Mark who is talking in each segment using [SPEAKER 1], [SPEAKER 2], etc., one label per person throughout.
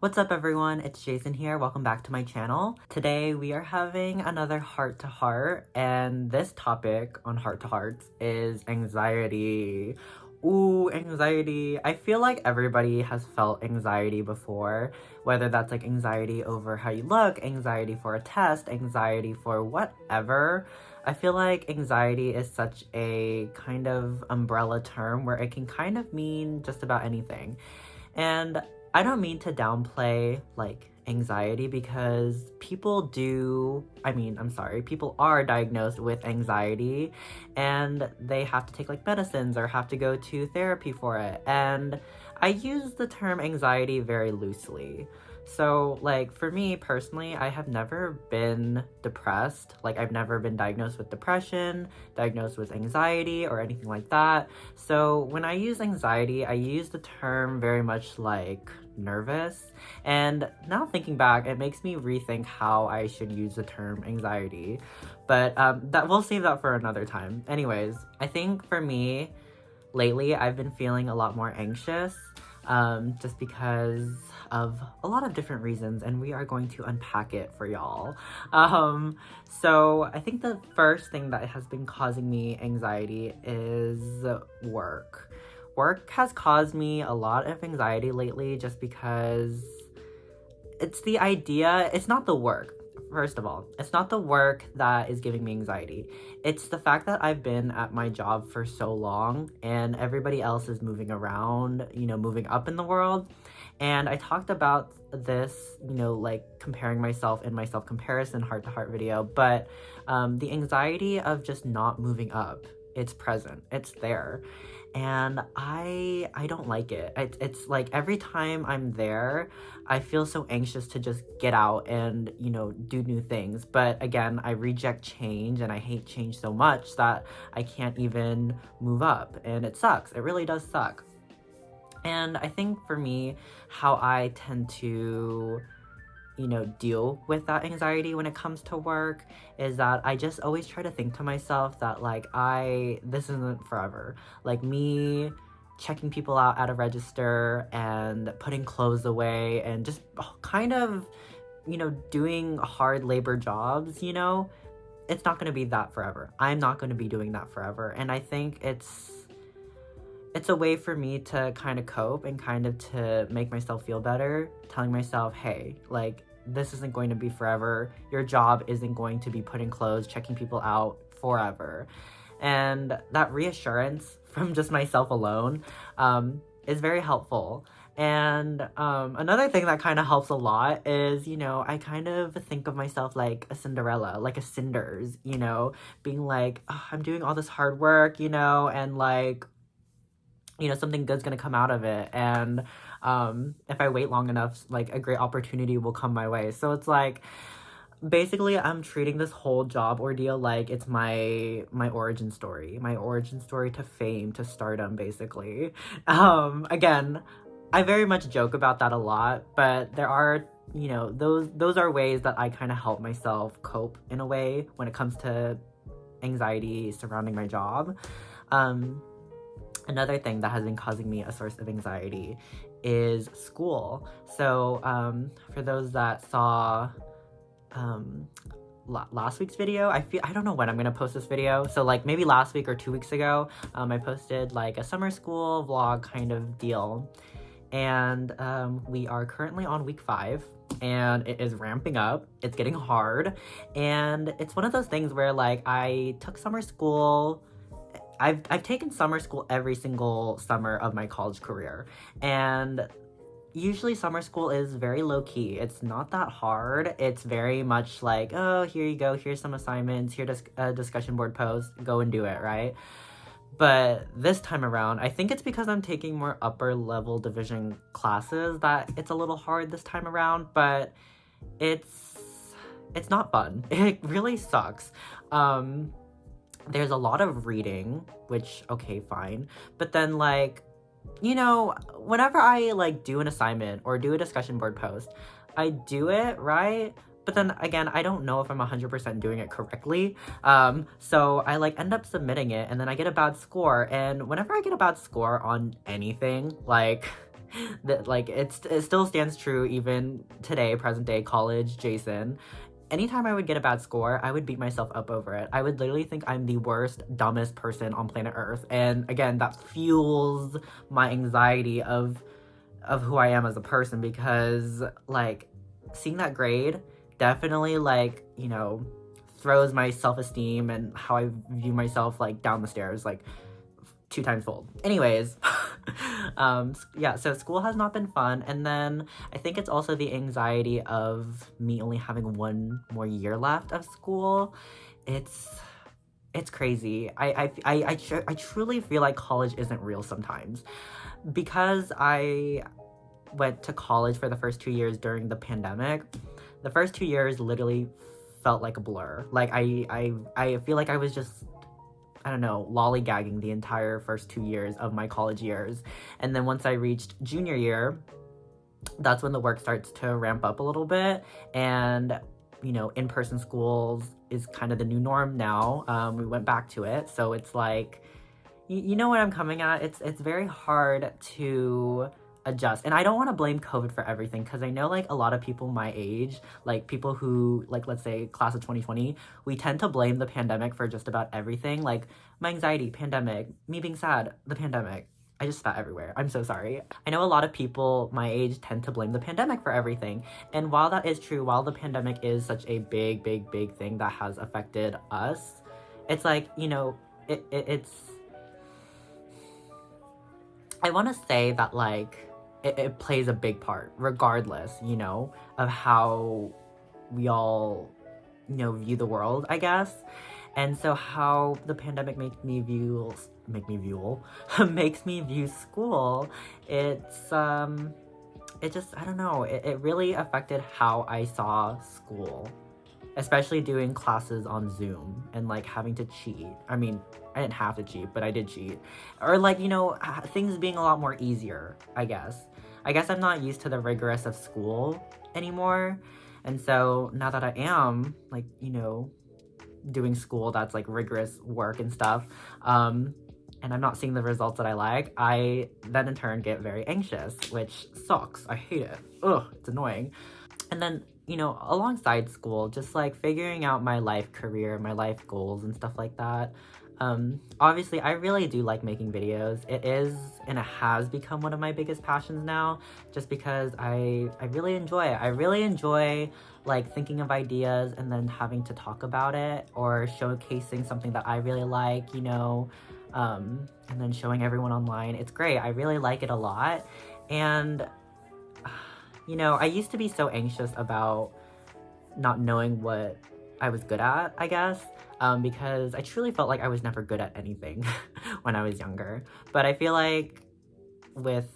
[SPEAKER 1] What's up everyone, it's Jason here, welcome back to my channel. Today we are having another heart-to-heart, and this topic on heart-to-hearts is anxiety. Ooh, anxiety. I feel like everybody has felt anxiety before, whether that's like anxiety over how you look, anxiety for a test, anxiety for whatever. I feel like anxiety is such a kind of umbrella term where it can kind of mean just about anything. And I don't mean to downplay like anxiety because people are diagnosed with anxiety and they have to take like medicines or have to go to therapy for it. And I use the term anxiety very loosely. So like for me personally, I have never been depressed. Like I've never been diagnosed with depression, diagnosed with anxiety or anything like that. So when I use anxiety, I use the term very much like nervous. And now thinking back, it makes me rethink how I should use the term anxiety. But that we'll save that for another time. Anyways, I think for me, lately I've been feeling a lot more anxious. Just because of a lot of different reasons, and we are going to unpack it for y'all. So I think the first thing that has been causing me anxiety is work. Work has caused me a lot of anxiety lately just because it's not the work. First of all, it's not the work that is giving me anxiety. It's the fact that I've been at my job for so long and everybody else is moving around, moving up in the world. And I talked about this, like comparing myself in my self-comparison heart-to-heart video, but the anxiety of just not moving up, it's present, it's there. And I don't like it. It's like every time I'm there, I feel so anxious to just get out and, do new things. But again, I reject change and I hate change so much that I can't even move up. And it sucks. It really does suck. And I think for me, how I tend to deal with that anxiety when it comes to work is that I just always try to think to myself that like this isn't forever. Like me checking people out at a register and putting clothes away and just kind of, doing hard labor jobs, it's not going to be that forever. I'm not going to be doing that forever. And I think it's a way for me to kind of cope and kind of to make myself feel better, telling myself, hey, like, this isn't going to be forever. Your job isn't going to be putting clothes, checking people out forever. And that reassurance from just myself alone is very helpful. And another thing that kind of helps a lot is, I kind of think of myself like a Cinderella, like a Cinders, being like, oh, I'm doing all this hard work, and like, something good's gonna come out of it. And if I wait long enough, like a great opportunity will come my way. So it's like, basically I'm treating this whole job ordeal like it's my origin story to fame, to stardom, basically. Again, I very much joke about that a lot, but there are, those are ways that I kind of help myself cope in a way when it comes to anxiety surrounding my job. Another thing that has been causing me a source of anxiety is school. So for those that saw last week's video, I don't know when I'm gonna post this video. So like maybe last week or 2 weeks ago, I posted like a summer school vlog kind of deal. And we are currently on week 5 and it is ramping up. It's getting hard. And it's one of those things where like I took summer school. I've taken summer school every single summer of my college career, and usually summer school is very low-key. It's not that hard. It's very much like, oh, here you go, here's some assignments, here's a discussion board post, go and do it, right? But this time around, I think it's because I'm taking more upper level division classes that it's a little hard this time around, but it's not fun. It really sucks. There's a lot of reading, which, okay, fine. But then, like, whenever I, like, do an assignment or do a discussion board post, I do it, right? But then, again, I don't know if I'm 100% doing it correctly. So I, like, end up submitting it, and then I get a bad score. And whenever I get a bad score on anything, like, that like it still stands true even today, present day, college Jason. Anytime I would get a bad score, I would beat myself up over it. I would literally think I'm the worst, dumbest person on planet Earth. And again, that fuels my anxiety of who I am as a person, because like seeing that grade definitely like, you know, throws my self-esteem and how I view myself like down the stairs like 2 times fold. Anyways, yeah, so school has not been fun. And then I think it's also the anxiety of me only having 1 more year left of school. It's crazy. I truly feel like college isn't real sometimes, because I went to college for the first 2 years during the pandemic. The first 2 years literally felt like a blur. Like I feel like I was just, I don't know, lollygagging the entire first 2 years of my college years. And then once I reached junior year, that's when the work starts to ramp up a little bit. And, you know, in-person schools is kind of the new norm now. We went back to it. So it's like, you know what I'm coming at? It's very hard to adjust. And I don't want to blame COVID for everything, because I know like a lot of people my age, like people who like, let's say class of 2020, we tend to blame the pandemic for just about everything. Like my anxiety, pandemic, me being sad, the pandemic. I just spat everywhere. I'm so sorry. I know a lot of people my age tend to blame the pandemic for everything. And while that is true, while the pandemic is such a big thing that has affected us, it's like, you know, it's I want to say that like it plays a big part, regardless, you know, of how we all, you know, view the world, I guess. And so how the pandemic makes me view school, it's it just, I don't know, it really affected how I saw school, especially doing classes on Zoom and like having to cheat. I mean, I didn't have to cheat, but I did cheat. Or like, you know, things being a lot more easier, I guess. I guess I'm not used to the rigorous of school anymore. And so now that I am like, you know, doing school that's like rigorous work and stuff, and I'm not seeing the results that I like, I then in turn get very anxious, which sucks. I hate it. Ugh, it's annoying. And then, you know, alongside school, just like figuring out my life career, my life goals and stuff like that. Obviously, I really do like making videos. It is and it has become one of my biggest passions now, just because I really enjoy it. I really enjoy like thinking of ideas and then having to talk about it, or showcasing something that I really like, you know, and then showing everyone online. It's great. I really like it a lot. And you know, I used to be so anxious about not knowing what I was good at, I guess, because I truly felt like I was never good at anything when I was younger. But I feel like with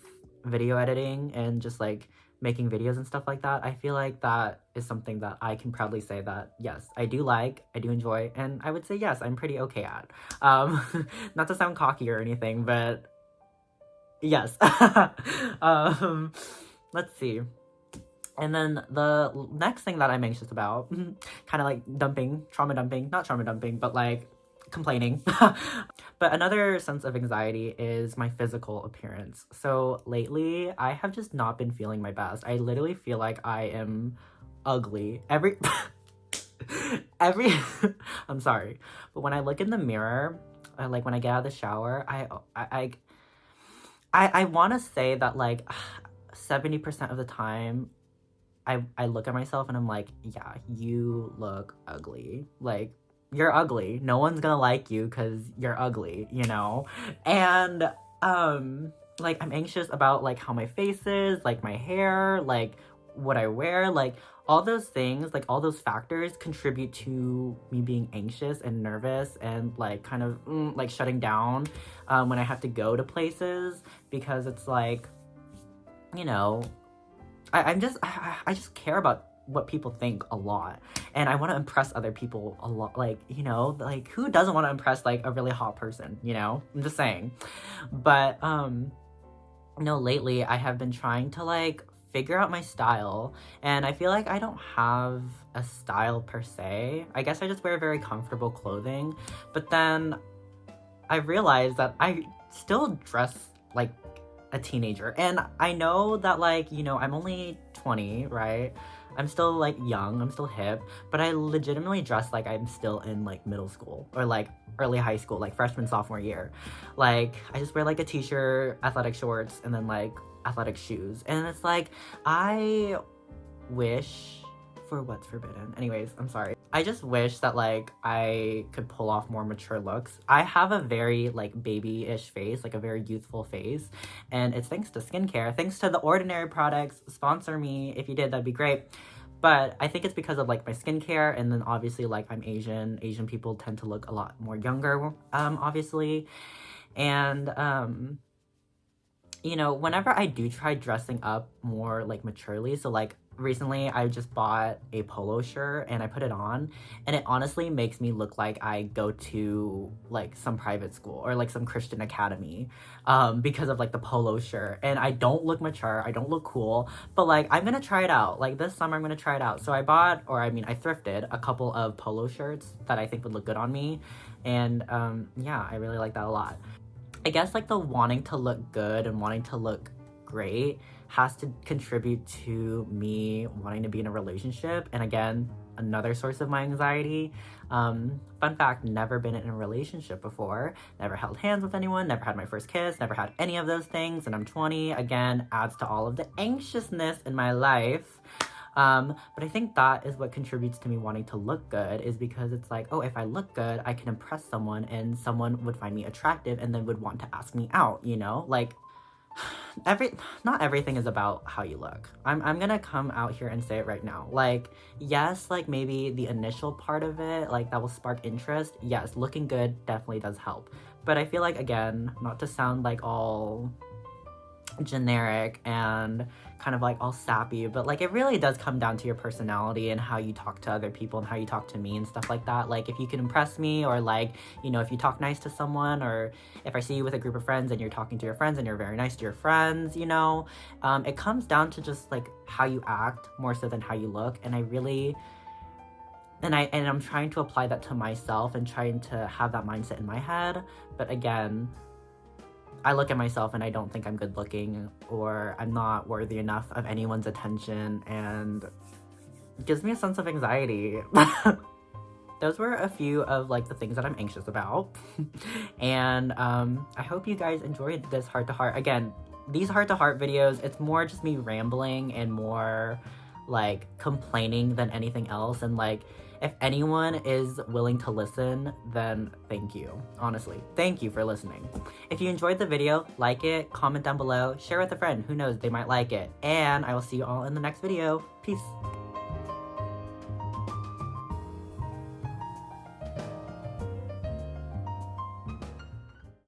[SPEAKER 1] video editing and just like making videos and stuff like that, I feel like that is something that I can proudly say that, yes, I do like, I do enjoy, and I would say, yes, I'm pretty okay at. Not to sound cocky or anything, but yes. Let's see. And then the next thing that I'm anxious about, kind of like trauma dumping, not trauma dumping, but like complaining. But another sense of anxiety is my physical appearance. So lately, I have just not been feeling my best. I literally feel like I am ugly. I'm sorry. But when I look in the mirror, like when I get out of the shower, I want to say that like 70% of the time, I look at myself and I'm like, yeah, you look ugly. Like, you're ugly. No one's gonna like you because you're ugly, you know? And, like, I'm anxious about, like, how my face is, like, my hair, like, what I wear, like, all those things, like, all those factors contribute to me being anxious and nervous and, like, kind of, like, shutting down when I have to go to places, because it's like, you know, I just care about what people think a lot, and I want to impress other people a lot. Like, you know, like who doesn't want to impress like a really hot person, you know? I'm just saying. But you know, lately I have been trying to like figure out my style, and I feel like I don't have a style per se. I guess I just wear very comfortable clothing, but then I realized that I still dress like a teenager. And I know that, like, you know, I'm only 20, right? I'm still, like, young, I'm still hip, but I legitimately dress like I'm still in, like, middle school or, like, early high school, like, freshman, sophomore year. Like, I just wear, like, a t-shirt, athletic shorts, and then, like, athletic shoes. And it's like, I wish for what's forbidden. Anyways, I'm sorry. I just wish that, like, I could pull off more mature looks. I have a very, like, baby-ish face, like a very youthful face, and it's thanks to skincare, thanks to The Ordinary products. Sponsor me. If you did, that'd be great. But I think it's because of, like, my skincare, and then obviously, like, I'm Asian. Asian people tend to look a lot more younger, obviously. And, you know, whenever I do try dressing up more, like, maturely, so, like, recently I just bought a polo shirt and I put it on, and it honestly makes me look like I go to, like, some private school or, like, some Christian academy, because of, like, the polo shirt. And I don't look mature, I don't look cool, but, like, I'm gonna try it out. Like, this summer I'm gonna try it out. So I thrifted a couple of polo shirts that I think would look good on me, and yeah, I really like that a lot. I guess, like, the wanting to look good and wanting to look great has to contribute to me wanting to be in a relationship. And again, another source of my anxiety. Fun fact, never been in a relationship before, never held hands with anyone, never had my first kiss, never had any of those things, and I'm 20. Again, adds to all of the anxiousness in my life. But I think that is what contributes to me wanting to look good, is because it's like, oh, if I look good, I can impress someone and someone would find me attractive and then would want to ask me out, you know? Like, not everything is about how you look. I'm gonna come out here and say it right now. Like, yes, like, maybe the initial part of it, like, that will spark interest. Yes, looking good definitely does help. But I feel like, again, not to sound like all generic and kind of like all sappy, but, like, it really does come down to your personality and how you talk to other people and how you talk to me and stuff like that. Like, if you can impress me, or, like, you know, if you talk nice to someone, or if I see you with a group of friends and you're talking to your friends and you're very nice to your friends, you know, it comes down to just, like, how you act more so than how you look. And I'm trying to apply that to myself and trying to have that mindset in my head. But again, I look at myself and I don't think I'm good looking, or I'm not worthy enough of anyone's attention, and it gives me a sense of anxiety. Those were a few of, like, the things that I'm anxious about. And I hope you guys enjoyed this heart-to-heart. Again, these heart-to-heart videos, it's more just me rambling and more, like, complaining than anything else. And, like, if anyone is willing to listen, then thank you. Honestly, thank you for listening. If you enjoyed the video, like it, comment down below, share with a friend. Who knows, they might like it. And I will see you all in the next video. Peace.